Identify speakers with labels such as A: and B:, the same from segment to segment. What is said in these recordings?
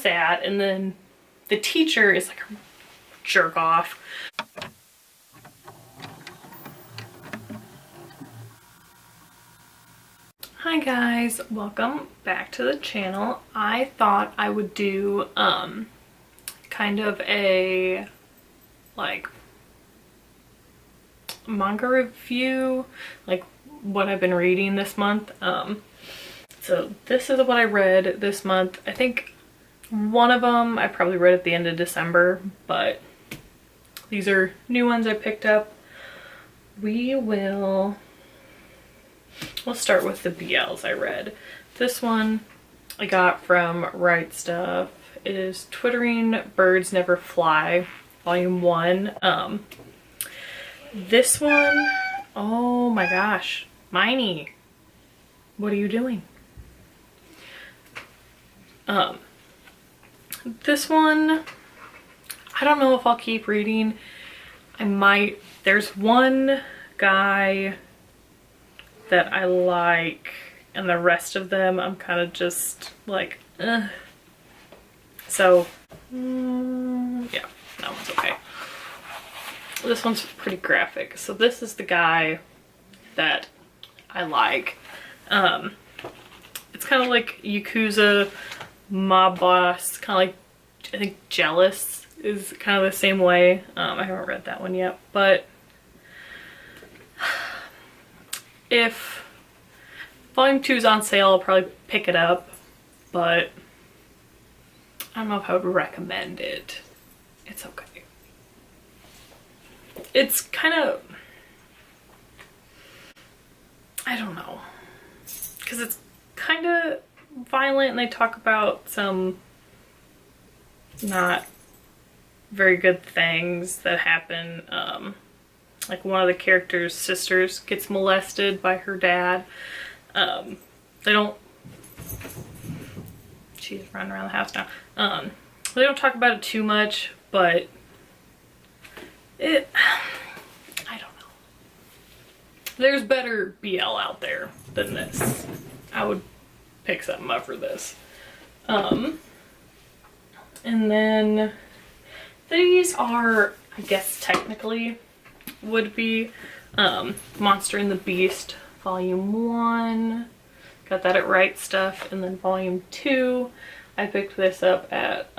A: sad, and then the teacher is like a jerk off. Hi guys, welcome back to the channel. I thought I would do kind of a like manga review, like what I've been reading this month. So this is what I read this month. I think one of them I probably read at the end of December, but these are new ones I picked up. We'll start with the BLs I read. This one I got from Right Stuff. It is Twittering Birds Never Fly, Volume 1. This one, oh my gosh, Miney, what are you doing? This one, I don't know if I'll keep reading. I might. There's one guy that I like, and the rest of them I'm kind of just like, ugh. So, yeah, that one's okay. This one's pretty graphic. So this is the guy that I like. It's kind of like Yakuza mob boss, kind of like, I think Jealous is kind of the same way. I haven't read that one yet, but if Volume 2 is on sale, I'll probably pick it up, but I don't know if I would recommend it. It's okay. It's kind of, I don't know, because it's kind of violent and they talk about some not very good things that happen. Like one of the characters' sisters gets molested by her dad. They don't, she's running around the house now. They don't talk about it too much, but I don't know. There's better BL out there than this. I would pick something up for this. And then these are, I guess technically would be Monster and the Beast Volume 1. Got that at Right Stuff. And then Volume 2, I picked this up at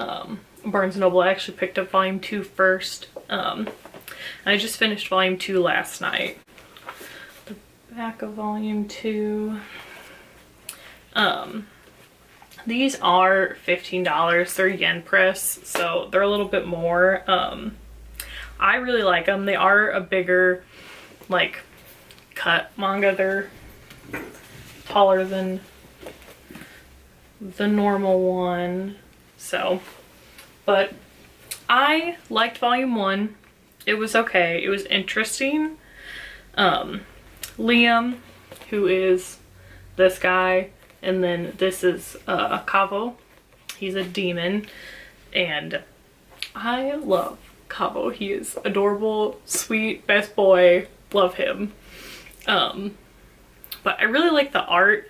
A: Barnes & Noble. I actually picked up Volume 2 first. I just finished Volume 2 last night. The back of Volume 2. These are $15. They're yen press, so they're a little bit more. I really like them. They are a bigger, like, cut manga. They're taller than the normal one. So, but I liked Volume 1. It was okay. It was interesting. Liam, who is this guy, and then this is Kavo. He's a demon, and I love Kavo. He is adorable, sweet, best boy. Love him. But I really like the art,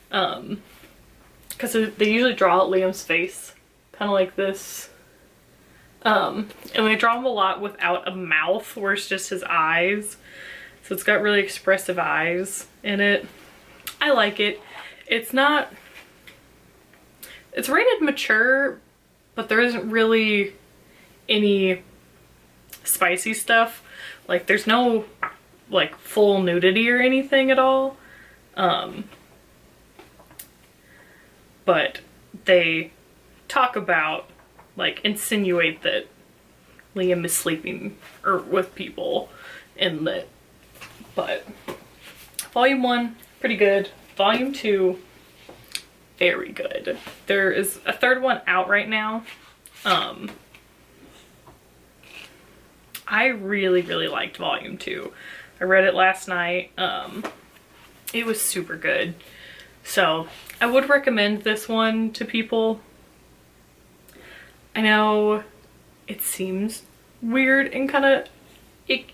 A: because they usually draw out Liam's face, kind of like this. And they draw him a lot without a mouth, where it's just his eyes. So it's got really expressive eyes in it. I like it. It's not, it's rated mature, but there isn't really any spicy stuff. Like there's no like full nudity or anything at all. But they talk about, like, insinuate that Liam is sleeping or with people in that. But Volume 1, pretty good. Volume 2, very good. There is a third one out right now. I really, really liked Volume 2. I read it last night. It was super good. So I would recommend this one to people. I know it seems weird and kind of, it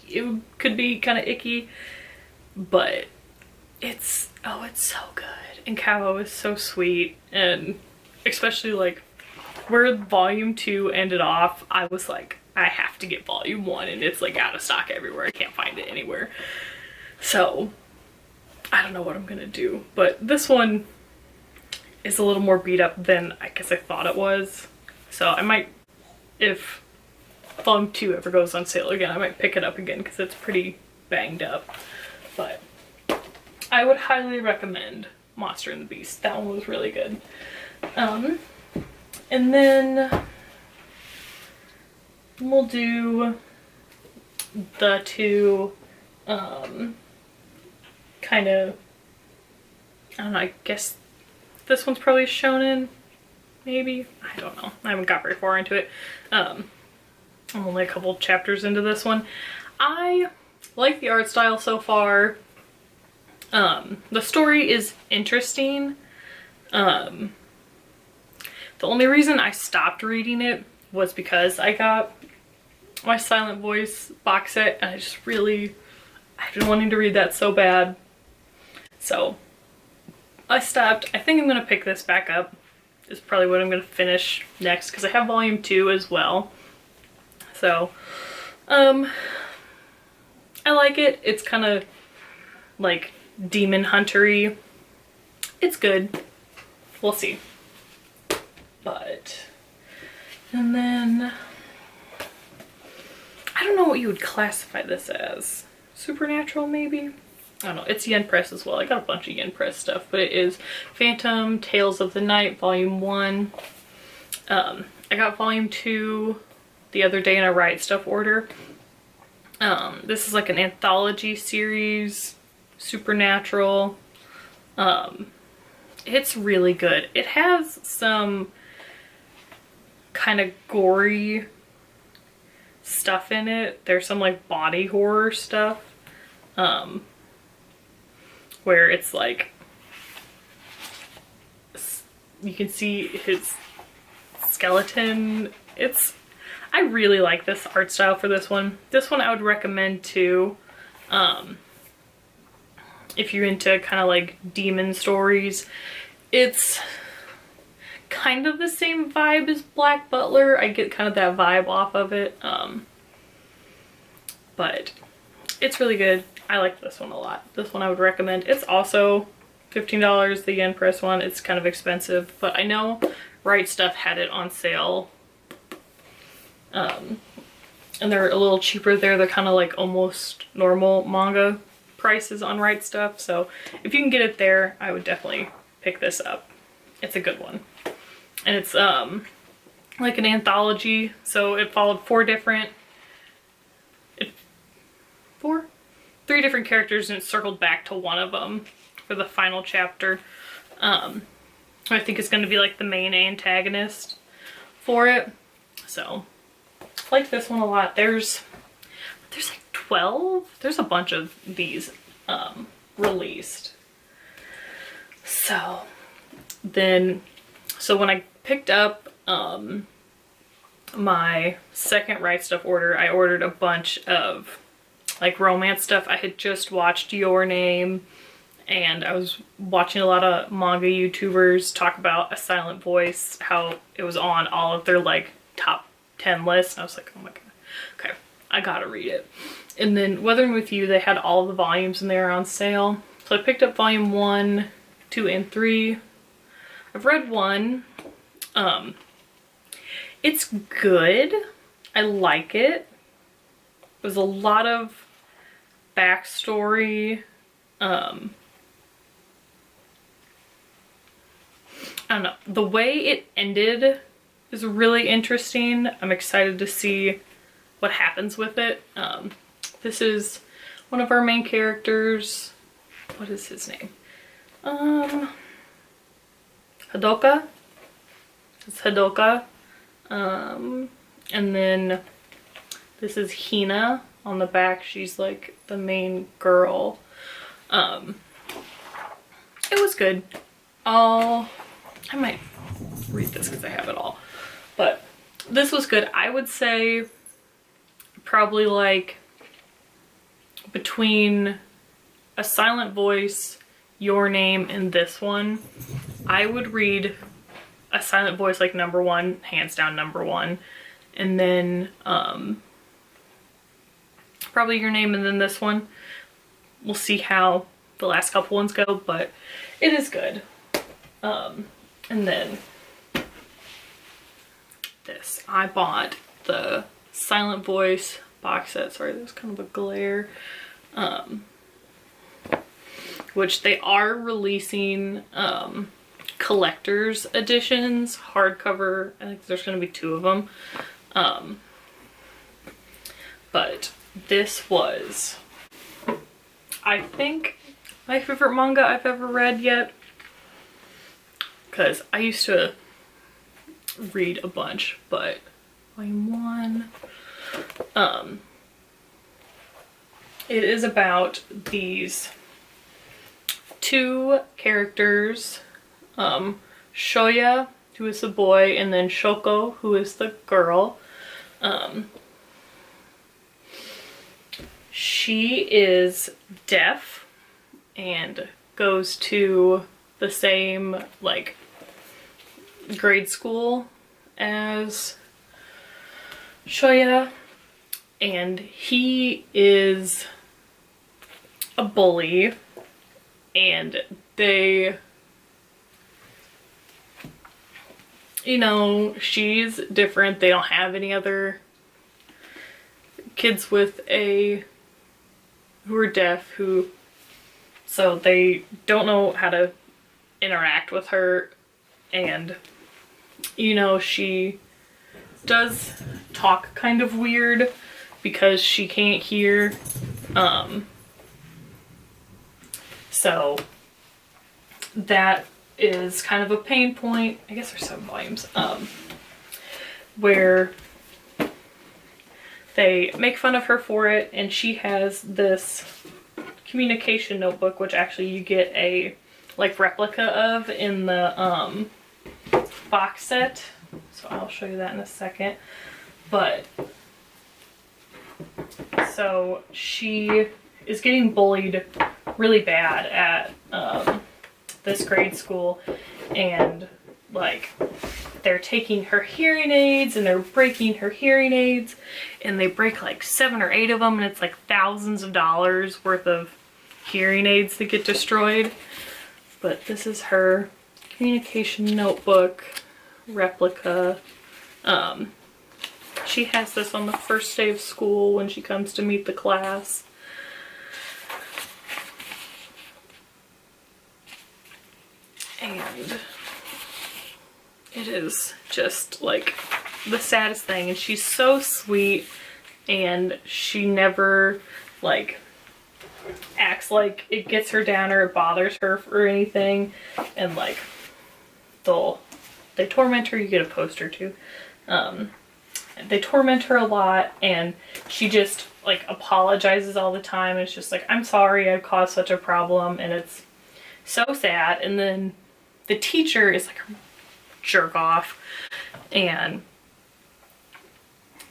A: could be kind of icky, but it's, oh, it's so good. And Kavo is so sweet, and especially like where volume 2 ended off, I was like, I have to get volume 1, and it's like out of stock everywhere. I can't find it anywhere. So I don't know what I'm gonna do, but this one is a little more beat up than I guess I thought it was. So I might, if volume 2 ever goes on sale again, I might pick it up again because it's pretty banged up. But I would highly recommend Monster and the Beast. That one was really good. And then we'll do the two kind of, I don't know, I guess this one's probably shonen, maybe? I don't know. I haven't got very far into it. I'm only a couple chapters into this one. I like the art style so far. The story is interesting. The only reason I stopped reading it was because I got my Silent Voice box set and I've been wanting to read that so bad. So I stopped. I think I'm gonna pick this back up. Is probably what I'm gonna finish next because I have volume 2 as well. So, I like it. It's kind of like demon hunter-y. It's good. We'll see. But, and then, I don't know what you would classify this as. Supernatural, maybe? I don't know. It's Yen Press as well. I got a bunch of Yen Press stuff, but it is Phantom Tales of the Night, Volume 1. I got Volume 2 the other day in a Riot Stuff order. This is like an anthology series, Supernatural. It's really good. It has some kind of gory stuff in it. There's some like body horror stuff. Where it's like, you can see his skeleton. I really like this art style for this one. This one I would recommend too. If you're into kind of like demon stories. It's kind of the same vibe as Black Butler. I get kind of that vibe off of it. But it's really good. I like this one a lot. This one I would recommend. It's also $15, the Yen Press one. It's kind of expensive, but I know Right Stuff had it on sale. And they're a little cheaper there. They're kind of like almost normal manga prices on Right Stuff. So if you can get it there, I would definitely pick this up. It's a good one. And it's like an anthology. So it followed three different characters, and it circled back to one of them for the final chapter. I think it's going to be like the main antagonist for it. So I like this one a lot. There's like 12. There's a bunch of these released. So when I picked up my second Right Stuff order, I ordered a bunch of like romance stuff. I had just watched Your Name, and I was watching a lot of manga YouTubers talk about A Silent Voice, how it was on all of their like top 10 lists. And I was like, oh my god, okay, I gotta read it. And then Weathering With You, they had all the volumes in there on sale. So I picked up volume 1, 2, and 3. I've read 1. It's good. I like it. There's a lot of backstory. I don't know. The way it ended is really interesting. I'm excited to see what happens with it. This is one of our main characters. What is his name? Hadoka. It's Hadoka. And then this is Hina on the back. She's like the main girl. It was good. I might read this because I have it all. But this was good. I would say probably like between A Silent Voice, Your Name, and this one, I would read a silent voice like #1, hands down #1. And then probably Your Name, and then this one. We'll see how the last couple ones go, but it is good. And then this. I bought the Silent Voice box set. Sorry, there's kind of a glare. Which they are releasing collector's editions, hardcover. I think there's going to be 2 of them. But this was, I think, my favorite manga I've ever read yet. Because I used to read a bunch, but volume 1. It is about these 2 characters, Shoya, who is the boy, and then Shoko, who is the girl. She is deaf and goes to the same, like, grade school as Shoya, and he is a bully, and they, you know, she's different. They don't have any other kids with who are deaf, so they don't know how to interact with her. And, you know, she does talk kind of weird because she can't hear. So that is kind of a pain point. I guess there's 7 volumes, where they make fun of her for it, and she has this communication notebook, which actually you get a like replica of in the box set. So I'll show you that in a second. But so she is getting bullied really bad at this grade school, and like they're taking her hearing aids and they're breaking her hearing aids, and they break like 7 or 8 of them, and it's like thousands of dollars worth of hearing aids that get destroyed. But this is her communication notebook replica. She has this on the first day of school when she comes to meet the class. And it is just like the saddest thing, and she's so sweet, and she never like acts like it gets her down or it bothers her or anything. And like they torment her. You get a poster too. They torment her a lot, and she just like apologizes all the time. It's just like, I'm sorry I caused such a problem, and it's so sad. And then the teacher is like a jerk off, and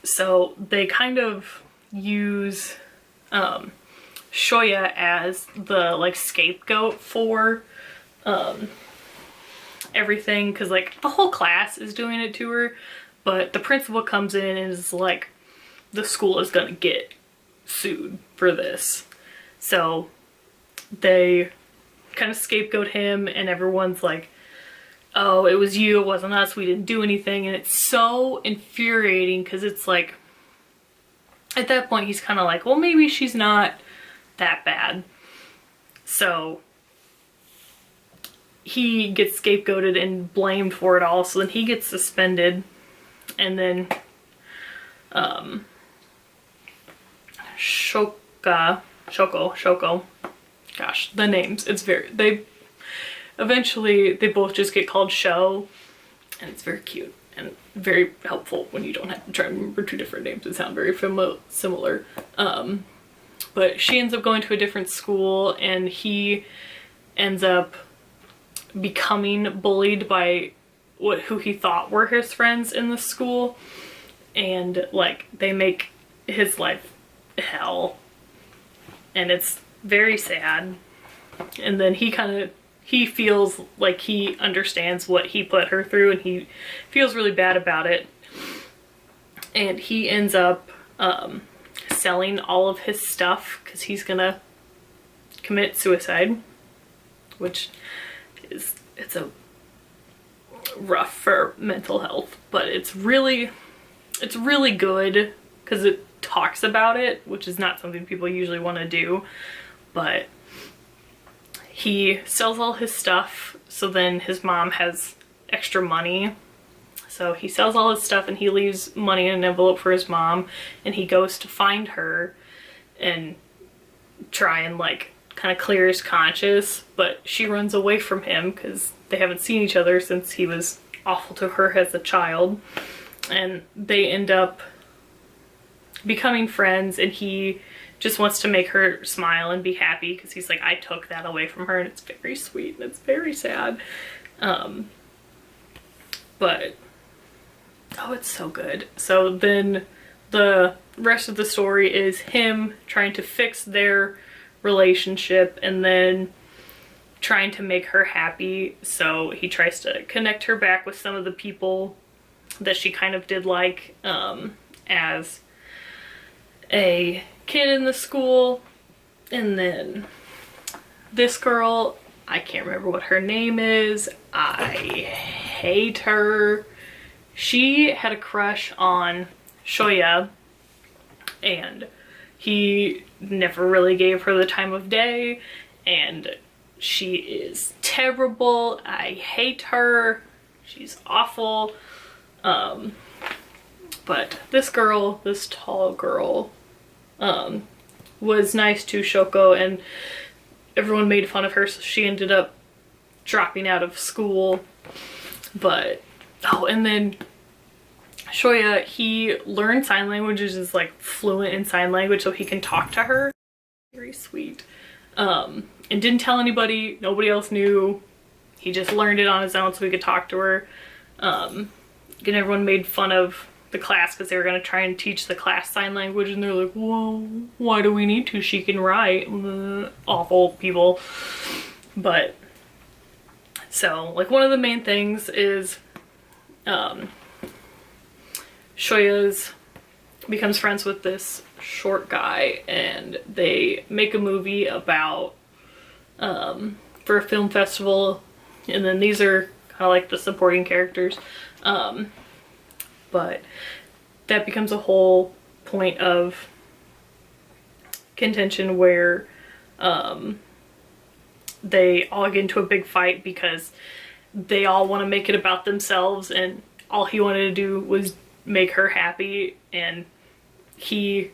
A: so they kind of use Shoya as the like scapegoat for everything, because like the whole class is doing it to her, but the principal comes in and is like, the school is gonna get sued for this. So they kind of scapegoat him, and everyone's like, oh, it was you, it wasn't us, we didn't do anything. And it's so infuriating, because it's like, at that point he's kind of like, well, maybe she's not that bad. So he gets scapegoated and blamed for it all, so then he gets suspended. And then Shoko, gosh, the names, it's very, eventually they both just get called Sho, and it's very cute and very helpful when you don't have to try and remember 2 different names that sound very similar. But she ends up going to a different school, and he ends up becoming bullied by who he thought were his friends in the school, and like they make his life hell, and it's very sad. And then he kind of he feels like he understands what he put her through, and he feels really bad about it. And he ends up selling all of his stuff because he's gonna commit suicide, which it's a rough for mental health, but it's really good because it talks about it, which is not something people usually want to do. But he sells all his stuff, so then his mom has extra money. So he sells all his stuff and he leaves money in an envelope for his mom, and he goes to find her and try and like kind of clear his conscience, but she runs away from him because they haven't seen each other since he was awful to her as a child. And they end up becoming friends, and he just wants to make her smile and be happy because he's like, I took that away from her, and it's very sweet and it's very sad. But oh, it's so good. So then the rest of the story is him trying to fix their relationship and then trying to make her happy. So he tries to connect her back with some of the people that she kind of did like as a kid in the school. And then this girl, I can't remember what her name is. I hate her. She had a crush on Shoya, and he never really gave her the time of day, and she is terrible. I hate her. She's awful. But this girl, this tall girl, was nice to Shoko, and everyone made fun of her, so she ended up dropping out of school. But oh, and then Shoya, he learned sign languages, is like fluent in sign language, so he can talk to her. Very sweet. And didn't tell anybody, nobody else knew. He just learned it on his own so he could talk to her. And everyone made fun of the class because they were going to try and teach the class sign language, and they're like, whoa, why do we need to? She can write. Awful people. But so like one of the main things is Shoya's becomes friends with this short guy, and they make a movie about for a film festival, and then these are kind of like the supporting characters. But that becomes a whole point of contention where they all get into a big fight because they all want to make it about themselves, and all he wanted to do was make her happy, and he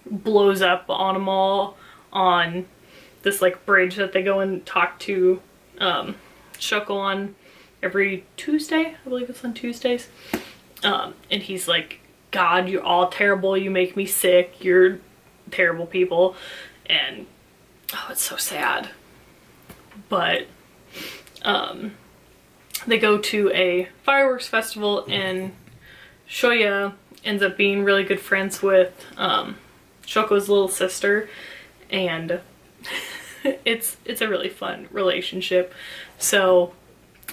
A: blows up on them all on this like bridge that they go and talk to Shoko on every Tuesday. I believe it's on Tuesdays. And he's like, God, you're all terrible. You make me sick. You're terrible people. And oh, it's so sad. But they go to a fireworks festival, and Shoya ends up being really good friends with Shoko's little sister, and it's a really fun relationship. So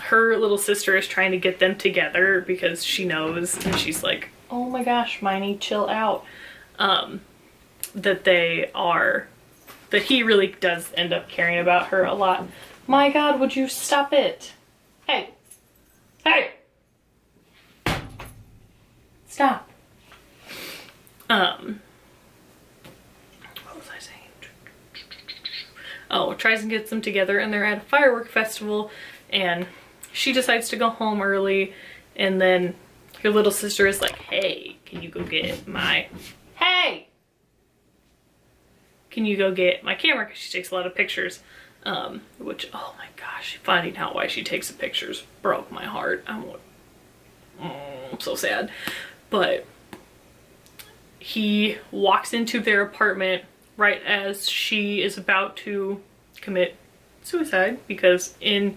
A: her little sister is trying to get them together because she knows, and she's like, oh my gosh, Miney, chill out. That he really does end up caring about her a lot. My God, would you stop it? Hey. Hey! Stop. What was I saying? Oh, tries and gets them together, and they're at a firework festival, and she decides to go home early, and then your little sister is like, hey, can you go get my... Hey! Can you go get my camera? Because she takes a lot of pictures. Which, oh my gosh, finding out why she takes the pictures broke my heart. I'm so sad. But he walks into their apartment right as she is about to commit suicide, because you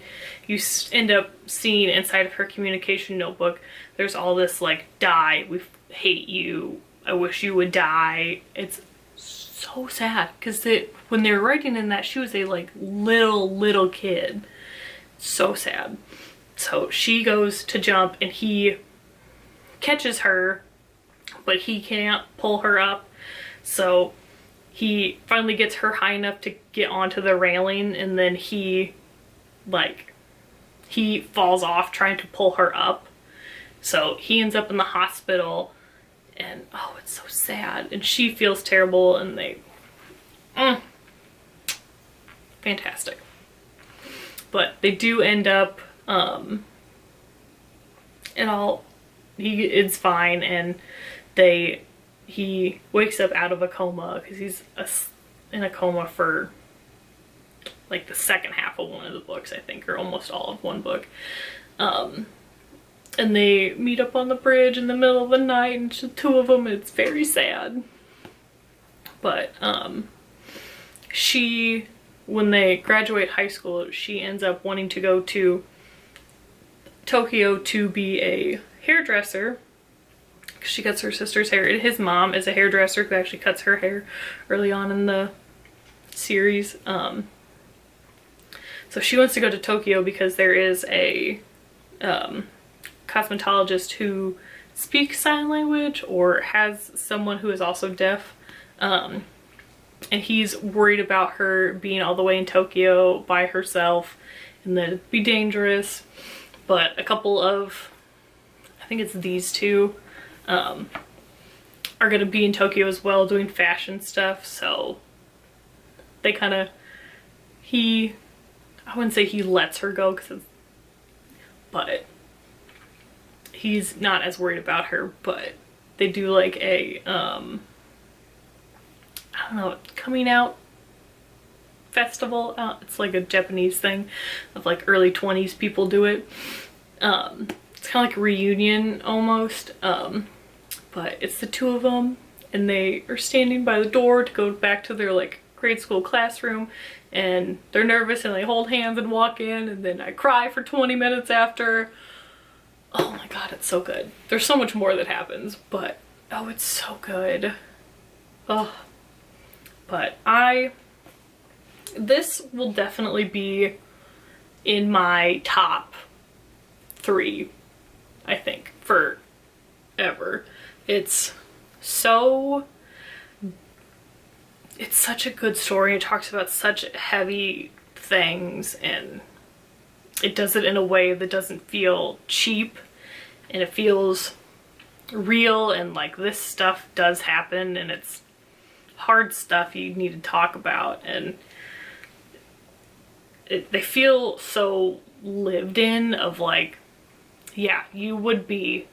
A: end up seeing inside of her communication notebook, there's all this like, die, we hate you, I wish you would die. It's so sad because when they were writing in that, she was a like little kid. So sad. So she goes to jump and he catches her, but he can't pull her up. So he finally gets her high enough to get onto the railing, and then he falls off trying to pull her up. So he ends up in the hospital, and oh, it's so sad. And she feels terrible, and they, fantastic. But they do end up, it's fine, and he wakes up out of a coma, because he's in a coma for like the second half of one of the books, I think, or almost all of one book. And they meet up on the bridge in the middle of the night, and the two of them, it's very sad. But when they graduate high school, she ends up wanting to go to Tokyo to be a hairdresser. She cuts her sister's hair. His mom is a hairdresser who actually cuts her hair early on in the series. So she wants to go to Tokyo because there is a cosmetologist who speaks sign language, or has someone who is also deaf. And he's worried about her being all the way in Tokyo by herself and that it'd be dangerous. But a couple of, I think it's these two, are gonna be in Tokyo as well doing fashion stuff. So they kind of, I wouldn't say he lets her go, but he's not as worried about her. But they do like a, I don't know, coming out festival. It's like a Japanese thing of like early 20s people do it. It's kind of like a reunion almost. But it's the two of them, and they are standing by the door to go back to their like grade school classroom, and they're nervous and they hold hands and walk in, and then I cry for 20 minutes after. Oh my god, it's so good. There's so much more that happens, but oh, it's so good. Oh. But this will definitely be in my top 3, I think, forever. It's such a good story. It talks about such heavy things, and it does it in a way that doesn't feel cheap, and it feels real, and like this stuff does happen, and it's hard stuff you need to talk about, and they feel so lived in, of like, yeah, you would be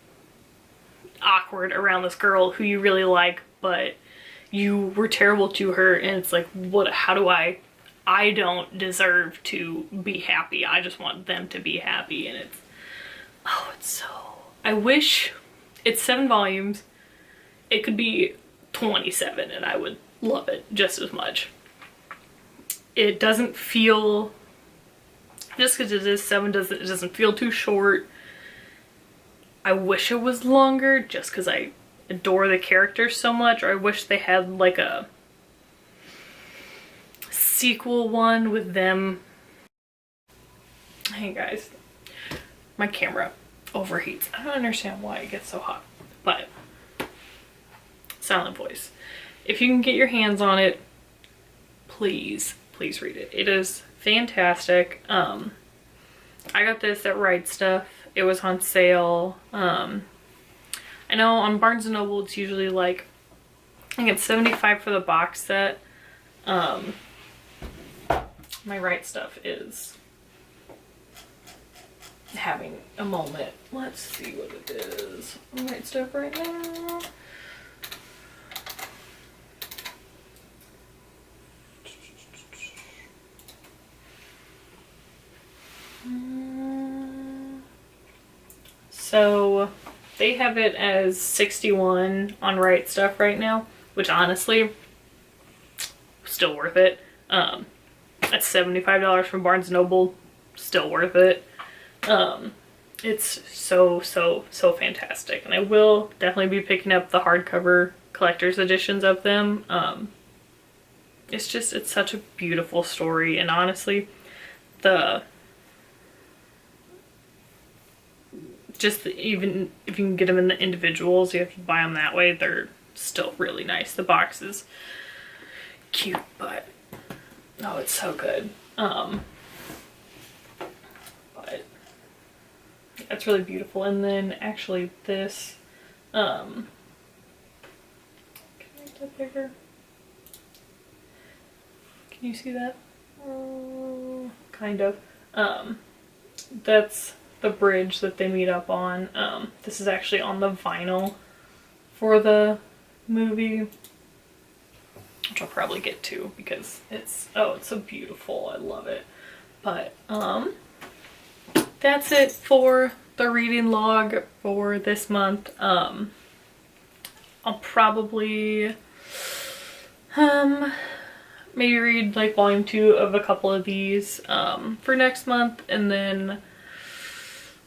A: awkward around this girl who you really like, but you were terrible to her, and it's like, how do I don't deserve to be happy, I just want them to be happy. And it's so, I wish it's 7 volumes, it could be 27 and I would love it just as much. It doesn't feel, just because it is 7, it doesn't feel too short. I wish it was longer just because I adore the characters so much, or I wish they had like a sequel one with them. Hey guys, my camera overheats. I don't understand why it gets so hot, but Silent Voice. If you can get your hands on it, please read it. It is fantastic. I got this at Right Stuff. It was on sale. I know on Barnes & Noble it's usually like, I think it's $75 for the box set. My Right Stuff is having a moment. Let's see what it is on Right Stuff right now. So they have it as $61 on Right Stuff right now, which honestly, still worth it. That's $75 from Barnes & Noble, still worth it. It's so fantastic, and I will definitely be picking up the hardcover collector's editions of them. It's such a beautiful story, and honestly, the just even if you can get them in the individuals, you have to buy them that way. They're still really nice. The box is cute, but oh, it's so good. But it's really beautiful. And then actually this, can I make that bigger? Can you see that? Kind of. That's the bridge that they meet up on. This is actually on the vinyl for the movie, which I'll probably get to because it's so beautiful. I love it. But that's it for the reading log for this month. I'll probably maybe read like volume 2 of a couple of these for next month, and then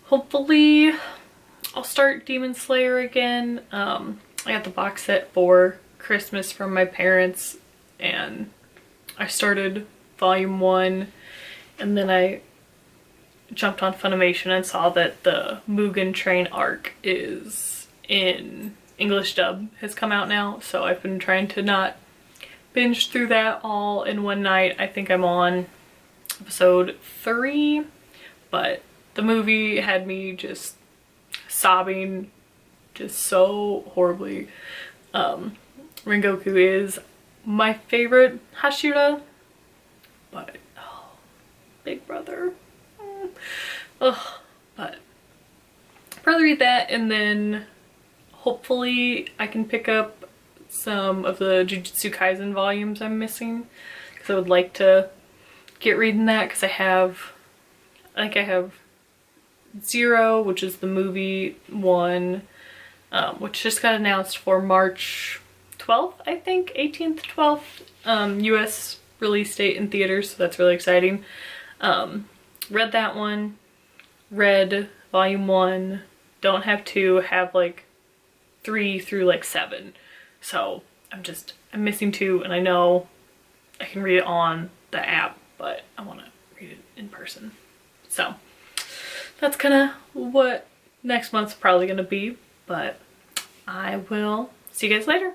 A: hopefully I'll start Demon Slayer again. I got the box set for Christmas from my parents, and I started volume 1, and then I jumped on Funimation and saw that the Mugen Train arc is in English dub, has come out now, so I've been trying to not binge through that all in one night. I think I'm on episode 3, but the movie had me just sobbing just so horribly. Rengoku is my favorite Hashira, but oh, Big Brother. Ugh. But I'll probably read that, and then hopefully I can pick up some of the Jujutsu Kaisen volumes I'm missing, because I would like to get reading that, because I think I have Zero, which is the movie one, which just got announced for March 12th, I think, 18th, 12th, US release date in theaters, so that's really exciting. Read that one, read volume 1, don't have 2, have like 3 through like 7. So I'm missing 2, and I know I can read it on the app, but I want to read it in person. So that's kind of what next month's probably going to be, but I will see you guys later.